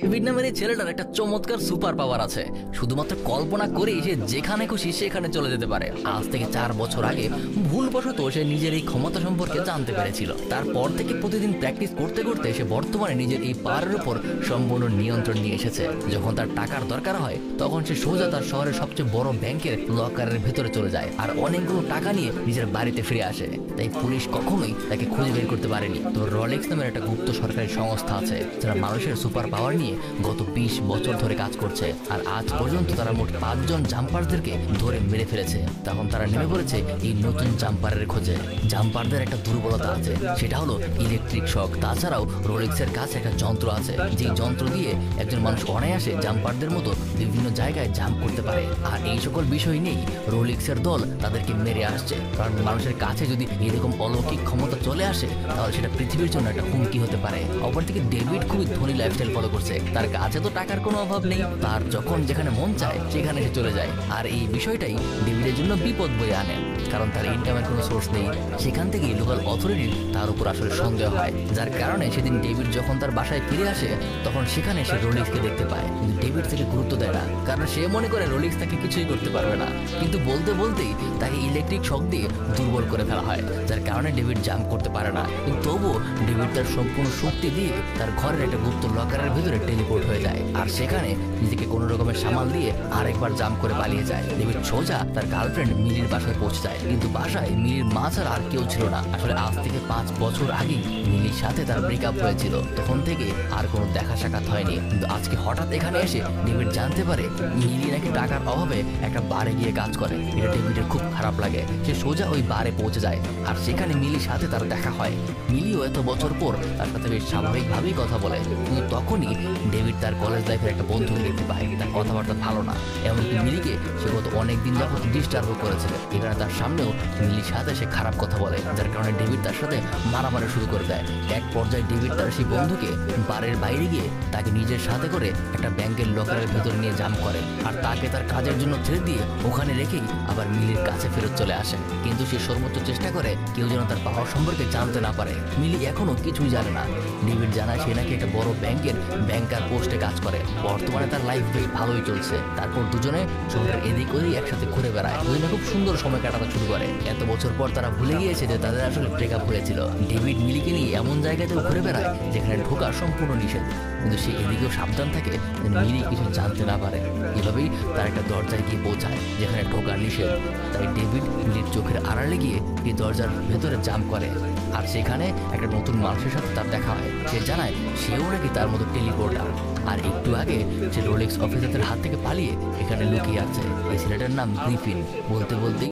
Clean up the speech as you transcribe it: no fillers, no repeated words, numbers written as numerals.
David নামের এই ছেলেটার একটা চমৎকার সুপার পাওয়ার আছে। শুধুমাত্র কল্পনা করেই সে যেখানে খুশি সেখানে চলে যেতে পারে। আজ থেকে 4 বছর আগে ভুলবশত সে নিজের এই ক্ষমতা সম্পর্কে জানতে পেরেছিল। তারপর থেকে প্রতিদিন প্র্যাকটিস করতে করতে সে বর্তমানে নিজের এই পাওয়ারের উপর সম্পূর্ণ নিয়ন্ত্রণ নিয়ে এসেছে। যখন তার টাকার দরকার হয় তখন সে সোজা তার শহরের সবচেয়ে বড় ব্যাংকের লকারের ভেতরে চলে যায় আর অনেকগুলো টাকা নিয়ে নিজের বাড়িতে ফিরে আসে। তাই পুলিশ কখনোই তাকে খুঁজে বের করতে পারেনি। তো রোলেক্স নামের একটা গুপ্ত সরকারি সংস্থা আছে যারা মানুষের সুপার পাওয়ার নিয়ে গত 20 বছর ধরে কাজ করছে। আর আজ পর্যন্ত তারা মোট 5 জন জাম্পারদেরকে ধরে মেরে ফেলেছে। তখন তারা নেমে পড়েছে এই নতুন জাম্পারের খোঁজে। জাম্পারদের একটা দুর্বলতা আছে, সেটা হলো ইলেকট্রিক শক। তাছাড়াও রোলেক্সের কাছে একটা যন্ত্র আছে, যে যন্ত্র দিয়ে একজন মানুষ অনায়াসে জাম্পারদের মতো বিভিন্ন জায়গায় জাম্প করতে পারে। আর এই সকল বিষয় নেই রোলেক্সের দল তাদেরকে মেরে আসছে, কারণ মানুষের কাছে যদি এরকম অলৌকিক ক্ষমতা চলে আসে তাহলে সেটা পৃথিবীর জন্য একটা হুমকি হতে পারে। অপরদিকে ডেভিড খুবই ধনী লাইফস্টাইল ফলো করছে। তার কাছে তো টাকার কোনো অভাব নেই, তার যখন যেখানে মন চায় সেখানে সে চলে যায়। আর এই বিষয়টাই ডেভিডের জন্য বিপদ বয়ে আনে, কারণ তার ইনকামের কোনো সোর্স নেই। সেখান থেকেই লোকাল অথরিটির তার উপর আসলে সন্দেহ হয়, যার কারণে সেদিন ডেভিড যখন তার বাসায় ফিরে আসে তখন সেখানে সে রোলেক্সকে দেখতে পায়। কিন্তু ডেভিড তাকে গুরুত্ব দেয় না, কারণ সে মনে করে রোলেক্স তাকে কিছুই করতে পারবে না। কিন্তু বলতে বলতেই তাকে ইলেকট্রিক শক দিয়ে দুর্বল করে ফেলা হয়, যার কারণে ডেভিড জাম্প করতে পারে না। কিন্তু তবুও ডেভিড তার সম্পূর্ণ শক্তি দিয়ে তার ঘরের একটা গুপ্ত লকারের ভিতরে টেলিপোর্ট হয়ে যায় আর সেখানে নিজেকে কোনো রকমের সামাল দিয়ে আরেকবার জাম্প করে পালিয়ে যায়। ডেভিড সোজা তার গার্লফ্রেন্ড মিলির বাসায় পৌঁছে যায়, কিন্তু বাসায় মিলির মা ছাড়া আর কেউ ছিল না। আসলে আজ থেকে 5 বছর আগেই মিলির সাথে তার ব্রেকআপ হয়েছিল, তখন থেকে আর কোনো দেখা সাক্ষাৎ হয়নি। কিন্তু আজকে হঠাৎ এখানে এসে ডেভিড জানতে পারে মিলি নাকি টাকার অভাবে একটা বারে গিয়ে কাজ করে। এটা ডেভিডের খুব খারাপ লাগে। সে সোজা ওই বারে পৌঁছে যায় আর সেখানে মিলির সাথে তার দেখা হয়। মিলিও এত বছর পর তার সাথে বেশ স্বাভাবিকভাবেই কথা বলে, কিন্তু তখনই ডেভিড তার কলেজ লাইফের একটা বন্ধুকে দেখতে পায়। তার কথাবার্তা ভালো না, এমনকি মিলিকে সে গত অনেকদিন যাবত ডিস্টার্ব করেছে। এখানে তার সামনেও মিলির সাথে সে খারাপ কথা বলে, যার কারণে ডেভিড তার সাথে মারামারি শুরু করে দেয়। এক পর্যায়ে ডেভিড তার সেই বন্ধুকে বারের বাইরে গিয়ে তাকে নিজের সাথে করে একটা ব্যাংকের লকারের ভেতরে নিয়ে জাম্প করে আর তাকে তার কাজের জন্য ছেড়ে দিয়ে ওখানে রেখেই আবার মিলির কাছে ফেরত চলে আসে। কিন্তু সে সর্বোচ্চ চেষ্টা করে কেউ যেন তার পাওয়ার সম্পর্কে জানতে না পারে। মিলি এখনো কিছুই জানে না। ডেভিড জানায় সে নাকি একটা বড় ব্যাংকের ব্যাংকার পোস্টে কাজ করে। বর্তমানে তার লাইফ বেশ ভালোই চলছে। তারপর দুজনে শহরের এদিক ওদিক একসাথে ঘুরে বেড়ায়। দুজনে খুব সুন্দর সময় কাটাতে শুরু করে। এত বছর পর তারা ভুলে গিয়েছে যে তাদের আসলে ব্রেকআপ হয়েছিল। ডেভিড মিলিকে নিয়ে এমন জায়গাতেও ঘুরে বেড়ায় যেখানে ঢোকা সম্পূর্ণ নিষেধ, কিন্তু সে এদিকেও সাবধান থাকে যেন মিলি কিছু জানতে না পারে। এভাবেই তার একটা দরজায় গিয়ে পৌঁছায় যেখানে ঢোকা নিষেধ। তাই ডেভিড মিলির চোখের আড়ালে গিয়ে এই দরজার ভেতরে জাম্প করে আর সেখানে একটা নতুন মানুষের সাথে তার দেখা হয়। সে জানায় সেও নাকি তার মতো টেলিপোর্টার, আর একটু আগে সে রোলেক্স অফিসারদের হাত থেকে পালিয়ে এখানে লুকিয়ে আছে। এই ছেলেটার নাম গ্রিফিন। বলতে বলতেই